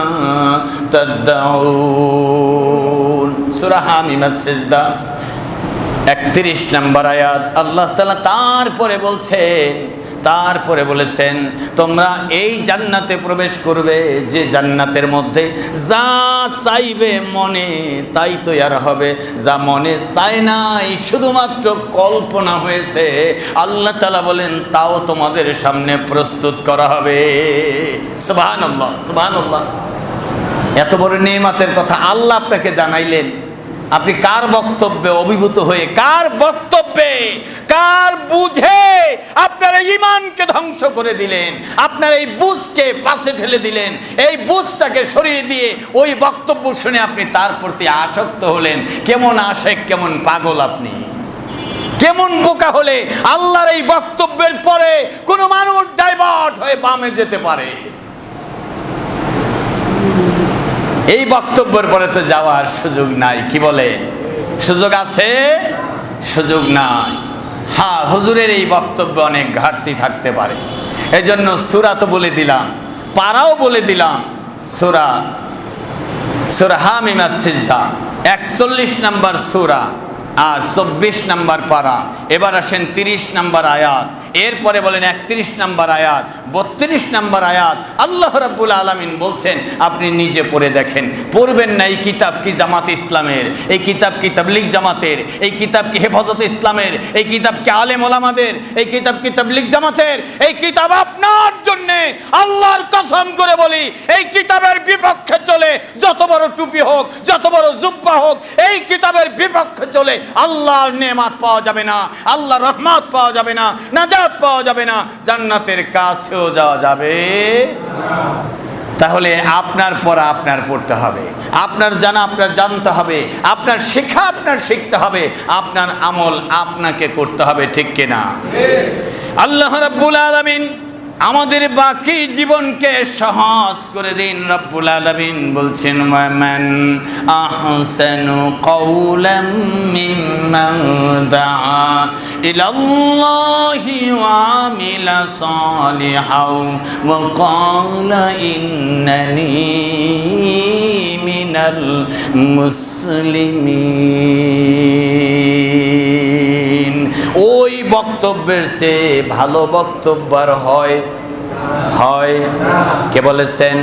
তাদউন। সূরা হামিমাস সিজদা 31 নম্বর আয়াত। আল্লাহ তাআলা তারপরে বলেছেন তোমরা এই জান্নাতে প্রবেশ করবে, যে জান্নাতের মধ্যে যা চাইবে মনে তাই তৈরি হবে, যা মনে চায় নাই শুধুমাত্র কল্পনা হয়েছে, আল্লাহ তাআলা বলেন তাও তোমাদের সামনে প্রস্তুত করা হবে। সুবহানাল্লাহ, সুবহানাল্লাহ। এত বড় নেয়ামতের কথা আল্লাহ আপনাকে জানাইলেন, আপনি কার বক্তব্যে অভিভূত হয়ে, কার বুঝে আপনার ঈমানকে ধ্বংস করে দিলেন, আপনার এই বুঝকে পাশে ঠেলে দিলেন, এই বুঝটাকে সরিয়ে দিয়ে ওই বক্তব্য শুনে আপনি তার প্রতি আসক্ত হলেন। কেমন আশেক, কেমন পাগল আপনি, কেমন বোকা হলে আল্লাহর এই বক্তব্যের পরে কোনো মানুষ ডাইভার্ট হয়ে বামে যেতে পারে? এই বক্তব্যের পরে তো যাওয়ার সুযোগ নাই। কি বলে? সুযোগ আছে? সুযোগ নাই। হ্যাঁ, হুজুরের এই বক্তব্যে অনেক ঘাটতি থাকতে পারে, এই জন্য সূরা তো বলে দিলাম, পারাও বলে দিলাম। সূরা হামিমাস সিজদা 41 নম্বর সূরা আর 24 নম্বর পারা। এবার আসেন 30 নম্বর আয়াত, এরপরে বলেন 31 নম্বর আয়াত, 32 নম্বর আয়াত। আল্লাহ রাব্বুল আলামিন বলছেন আপনি নিজে পড়ে দেখেন। পড়বেন না? এই কিতাব কি জামাত ইসলামের? এই কিতাব কি তাবলীগ জামাতের? এই কিতাব কি হেফাজত ইসলামের? এই কিতাব কি আলেম ওলামাদের? এই কিতাব কি তাবলীগ জামাতের? এই কিতাব আপনার জন্যে, আল্লাহর কসম করে বলি, এই কিতাবের বিপক্ষে চলে যত বড় টুপি হোক, যত বড় জুব্বা হোক, এই কিতাবের বিপক্ষে চলে আল্লাহর নেয়ামত পাওয়া যাবে না, আল্লাহর রহমত পাওয়া যাবে না, নাজাত পাওয়া যাবে না, জান্নাতের কাছেও যাওয়া যাবে না। তাহলে আপনার পড়া আপনার পড়তে হবে, আপনার জানা আপনার জানতে হবে, আপনার শেখা আপনার শিখতে হবে, আপনার আমল আপনাকে করতে হবে। ঠিক কিনা? আল্লাহ রাব্বুল আলামিন আমাদের বাকি জীবনকে সহজ করে দিন। রব্বুল আলামিন বলছেন মান আহসানু কওলাম মিম্মান দাআ ইলাল্লাহি ওয়া আমিলা সালিহাও ওয়া ক্বালা ইন্নানি মিনাল মুসলিমিন। ওই বক্তব্যের চেয়ে ভালো বক্তব্য আর হয়? কে বলেছেন?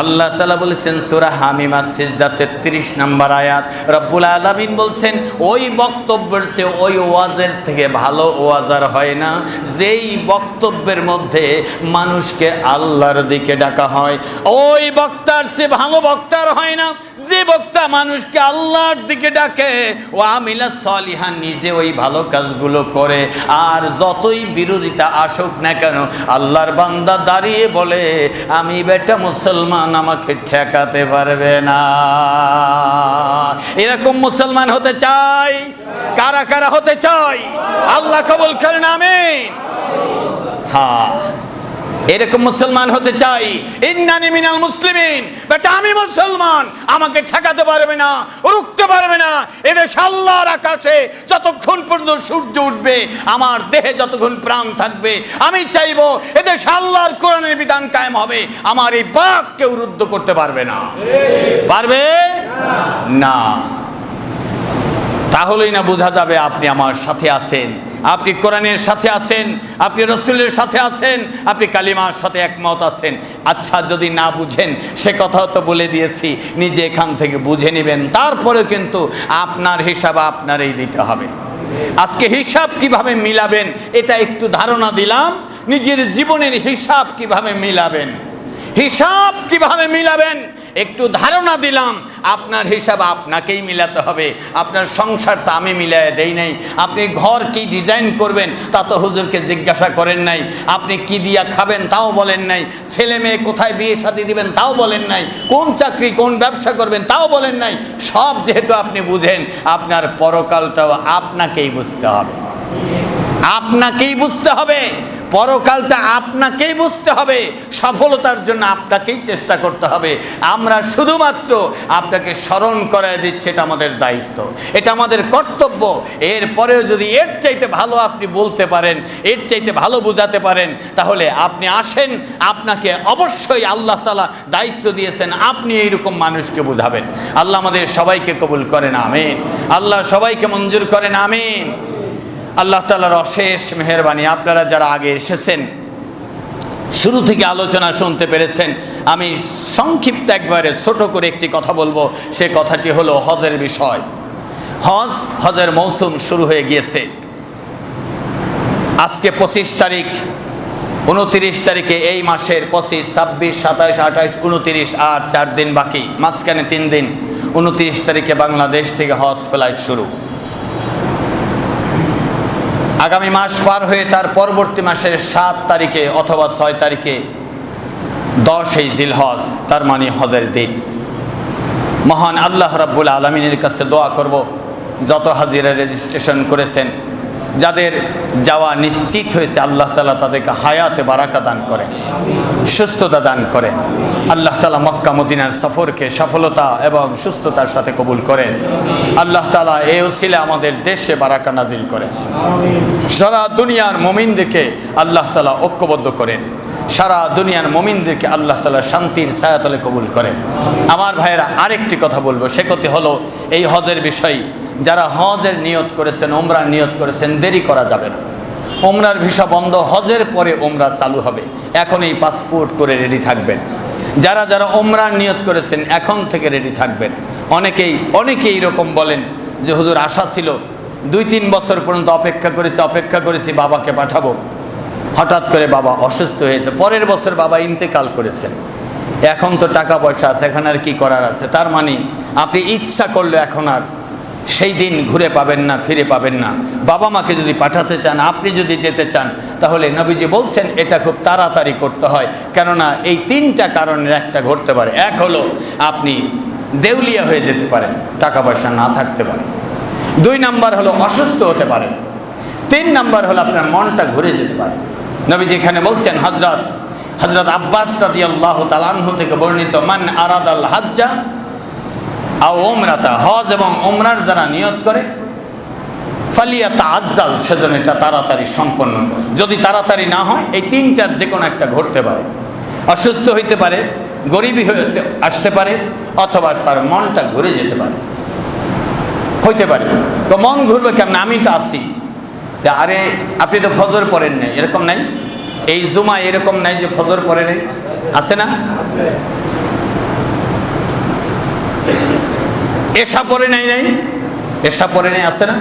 আল্লাহ তাআলা বলেছেন সূরা হামিমাস সিজদা 33 নম্বর আয়াত। রব্বুল আলামিন বলছেন ওই বক্তব্যের চেয়ে, ওই ওয়াজের থেকে ভালো ওয়াজ আর হয় না, যেই বক্তব্যের মধ্যে মানুষকে আল্লাহর দিকে ডাকা হয়। ওই বক্তার চেয়ে ভালো বক্তার হয় না, যে বক্তা মানুষকে আল্লাহর দিকে ডাকে, ও আমিলা সলিহান, নিজে ওই ভালো কাজগুলো করে। আর যতই বিরোধিতা আসুক না কেন, আল্লাহর বান্দা দাঁড়িয়ে বলে আমি বেটা মুসলমান, আমাকে ঠেকাতে পারবে না। এরকম মুসলমান হতে চাই? কারা কারা হতে চাই? আল্লাহ কবুল করেন, আমিন। হ্যাঁ, এরকম মুসলমান হতে চাই। ইন্নানি মিনাল মুসলিমিন, বেটা আমি মুসলমান, আমাকে ঠেকাতে পারবে না, রুখতে পারবে না। এদেশ আল্লাহর আকাশে যতক্ষণ পর্যন্ত সূর্য উঠবে, আমার দেহে যতক্ষণ প্রাণ থাকবে, আমি চাইবো এদেশ আল্লাহর কোরআনের বিধান কায়েম হবে। আমার এই বাক কেউ রুদ্ধ করতে পারবে না। পারবে না। তাহলেই না বোঝা যাবে আপনি আমার সাথে আছেন, আপনি কোরআনের সাথে আছেন, আপনি রসুলের সাথে আছেন, আপনি কালিমার সাথে একমত আছেন। আচ্ছা, যদি না বুঝেন, সে কথাও তো বলে দিয়েছি, নিজে এখান থেকে বুঝে নেবেন। তারপরে কিন্তু আপনার হিসাব আপনারই দিতে হবে। আজকে হিসাব কিভাবে মিলাবেন এটা একটু ধারণা দিলাম। নিজের জীবনের হিসাব কিভাবে মিলাবেন, হিসাব কিভাবে মিলাবেন একটু ধারণা দিলাম। আপনার হিসাব আপনাকেই মিলাতে হবে। আপনার সংসারটা আমি মিলাই দেই নাই। আপনি ঘর কি ডিজাইন করবেন তা তো হুজুরকে জিজ্ঞাসা করেন নাই। আপনি কি দিয়া খাবেন তাও বলেন নাই। ছেলে মেয়ে কোথায় বিয়ে শাদী দিবেন তাও বলেন নাই। কোন চাকরি কোন ব্যবসা করবেন তাও বলেন নাই। সব যেহেতু আপনি বুঝেন, আপনার পরকালটাও আপনাকেই বুঝতে হবে। আপনাকেই বুঝতে হবে, পরকালটা আপনাকেই বুঝতে হবে। সফলতার জন্য আপনাকেই চেষ্টা করতে হবে। আমরা শুধুমাত্র আপনাকে স্মরণ করায় দিচ্ছি, এটা আমাদের দায়িত্ব, এটা আমাদের কর্তব্য। এরপরেও যদি এর চাইতে ভালো আপনি বলতে পারেন, এর চাইতে ভালো বোঝাতে পারেন, তাহলে আপনি আসেন। আপনাকে অবশ্যই আল্লাহ তাআলা দায়িত্ব দিয়েছেন, আপনি এইরকম মানুষকে বোঝাবেন। আল্লাহ আমাদের সবাইকে কবুল করেন, আমিন। আল্লাহ সবাইকে মঞ্জুর করেন, আমিন। আল্লাহ তাআলার অশেষ মেহেরবানি, আপনারা যারা আগে এসেছেন, শুরু থেকে আলোচনা শুনতে পেরেছেন। আমি সংক্ষিপ্ত একবারে ছোট করে একটি কথা বলবো। সে কথাটি হলো হজের বিষয়। হজের মৌসুম শুরু হয়ে গিয়েছে। আজকে 25 তারিখ, 29 তারিখে এই মাসের 25, 26, 27, 28, 29 আর 4 দিন বাকি, মাঝখানে 3 দিন। 29 তারিখে বাংলাদেশ থেকে হজ ফ্লাইট শুরু। আগামী মাস পার হয়ে তার পরবর্তী মাসের 7 তারিখে অথবা 6 তারিখে 10 জিলহজ, তার মানে হজের দিন। মহান আল্লাহ রাব্বুল আলামিনের কাছে দোয়া করব, যত হাজিরা রেজিস্ট্রেশন করেছেন, যাদের যাওয়া নিশ্চিত হয়েছে, আল্লাহ তাআলা তাদেরকে হায়াতে বারাকা দান করেন, সুস্থতা দান করেন। আল্লাহ তাআলা মক্কা মদিনার সফরকে সফলতা এবং সুস্থতার সাথে কবুল করেন। আল্লাহ তাআলা এই উসিলা আমাদের দেশে বারাকা নাজিল করেন। সারা দুনিয়ার মুমিনদেরকে আল্লাহ তাআলা ঐক্যবদ্ধ করেন। সারা দুনিয়ার মুমিনদেরকে আল্লাহ তাআলা শান্তির ছায়াতলে কবুল করেন। আমার ভাইয়েরা, আরেকটি কথা বলবো, সে কথা হলো এই হজের বিষয়। যারা হজের নিয়ত করেছেন, ওমরার নিয়ত করেছেন, দেরি করা যাবে না। ওমরার ভিসা বন্ধ, হজের পরে ওমরা চালু হবে। এখনই পাসপোর্ট করে রেডি থাকবেন। যারা যারা ওমরার নিয়ত করেছেন, এখন থেকে রেডি থাকবেন। অনেকেই এরকম বলেন যে হুজুর আশা ছিল, 2-3 বছর পর্যন্ত অপেক্ষা করেছি বাবাকে পাঠাবো। হঠাৎ করে বাবা অসুস্থ হয়েছে, পরের বছর বাবা ইন্তেকাল করেছেন। এখন তো টাকা পয়সা আছে, এখন আর কি করার আছে? তার মানে আপনি ইচ্ছা করলে এখন আর সেই দিন ঘুরে পাবেন না, ফিরে পাবেন না। বাবা মাকে যদি পাঠাতে চান, আপনি যদি যেতে চান, তাহলে নবীজি বলছেন এটা খুব তাড়াতাড়ি করতে হয়। কেননা এই 3টা কারণের একটা ঘটতে পারে। এক হলো আপনি দেউলিয়া হয়ে যেতে পারেন, টাকা পয়সা না থাকতে পারে। 2 নাম্বার হলো অসুস্থ হতে পারেন। 3 নাম্বার হলো আপনার মনটা ঘুরে যেতে পারে। নবীজি এখানে বলছেন, হযরত আব্বাস রাদিয়াল্লাহু তাআলা আনহু থেকে বর্ণিত, মান আরাদাল হাজ্জা আও উমরাতা, হজ এবং উমরার যারা নিয়ত করে, ফালিয়াতাআজ্জাল, সেজন্য এটা তাড়াতাড়ি সম্পন্ন করে। যদি তাড়াতাড়ি না হয়, এই 3টার যে কোনো একটা ঘটতে পারে। অসুস্থ হইতে পারে, গরিবী হইতে আসতে পারে, অথবা তার মনটা ঘুরে যেতে পারে, হইতে পারে। তো মন ঘুরবে কেমন? আমি তো আছি, আরে আপনি তো ফজর পড়েন নাই, এরকম নাই? এই জুমা এরকম নাই যে ফজর পড়ে নাই? আছে না? এশা পড়ে নাই, এশা পড়ে নাই, আছে না?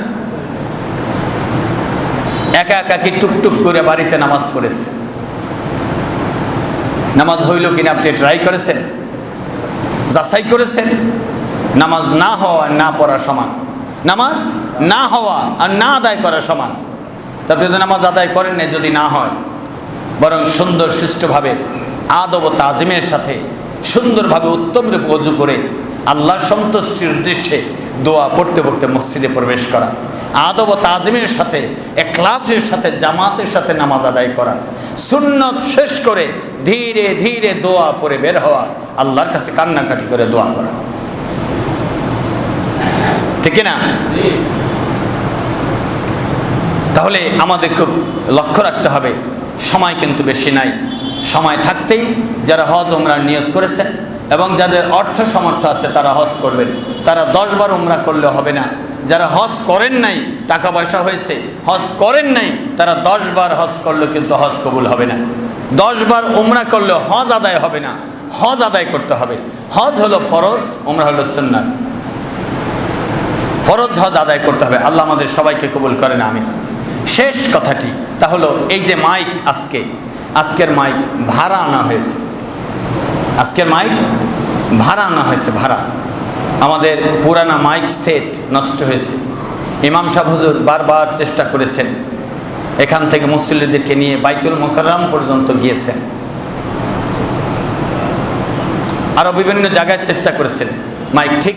একা কি টুকটুক করে বাড়িতে নামাজ পড়েছে? নামাজ হইল কিনা আপনি ট্রাই করেছেন? যাচাই করেছেন? নামাজ না হওয়া আর না পড়া সমান। নামাজ না হওয়া আর না আদায় করা সমান। তারপরে যদি নামাজ আদায় করেন না, যদি না হয়, বরং সুন্দর সুষ্ঠুভাবে আদব ও তাজিমের সাথে সুন্দরভাবে উত্তম রূপে ওযু করে আল্লাহর সন্তুষ্টির উদ্দেশ্যে দোয়া পড়তে পড়তে মসজিদে প্রবেশ করা, আদব ও তাজিমের সাথে, ইখলাসের সাথে, জামাতের সাথে নামাজ আদায় করা, সুন্নত শেষ করে ধীরে ধীরে দোয়া পড়ে বের হওয়া, আল্লাহর কাছে কান্নাকাটি করে দোয়া করা, ঠিক না? তাহলে আমাদের খুব লক্ষ্য রাখতে হবে, সময় কিন্তু বেশি নাই। সময় থাকতেই যারা হজ উমরার নিয়ত করেছেন এবং যাদের অর্থ সামর্থ্য আছে তারা হজ করবেন। তারা 10 বার উমরা করলে হবে না। যারা হজ করেন নাই, টাকা পয়সা হয়েছে, হজ করেন নাই, তারা 10 বার হজ করলে কিন্তু হজ কবুল হবে না। 10 বার উমরা করলে হজ আদায় হবে না। হজ আদায় করতে হবে। হজ হলো ফরজ, উমরা হলো সুন্নাত। ফরজ হজ আদায় করতে হবে। আল্লাহ আমাদের সবাইকে কবুল করেন, আমিন। শেষ কথাটি তা হলো এই যে মাইক, আজকের মাইক ভাড়া আনা হয়েছে। আজকের মাইক ভাড়া আনা হয়েছে, ভাড়া। আমাদের পুরানা মাইক সেট নষ্ট হয়েছে। ইমাম সাহেব হুজুর বারবার চেষ্টা করেছেন, এখান থেকে মুসল্লিদেরকে নিয়ে বাইতুল মুকাররম পর্যন্ত গিয়েছেন, আরও বিভিন্ন জায়গায় চেষ্টা করেছেন, মাইক ঠিক